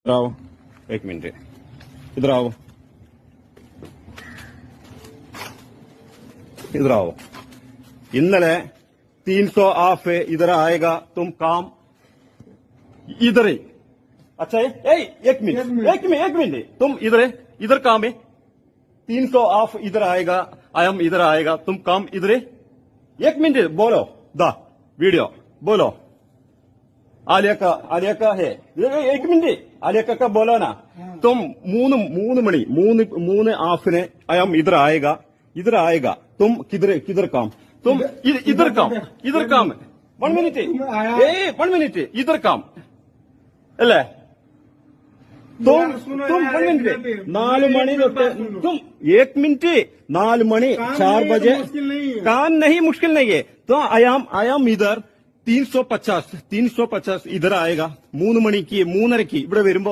इधर आओ, एक मिनट, इधर आओ, इधर आओ। इन्नले 300 ऑफ है, इधर आएगा, तुम काम इधर ही। अच्छा है, एक मिनट, तुम इधर काम है, 300 ऑफ इधर आएगा, आयम इधर आएगा, तुम काम इधर है। एक मिनट बोलो, दा वीडियो बोलो। आलिया का है, एक मिनट, आलिया का बोलो ना। तुम मूന്ന് മണി മൂന്ന് ആഫിന് आयम इधर आएगा, तुम किधर काम, तुम इधर काम 1 मिनट, 1 मिनट, इधर काम अല്ലേ? तुम 1 मिनट, 4 मणि തൊട്ട് तुम 1 मिनट, 4 मणि 4 बजे काम नहीं, मुश्किल नहीं है। तो आयाम इधर 350 इधर आएगा, 3 മണിക്ക് 3:30 ഇവിടെ വരുമ്പോ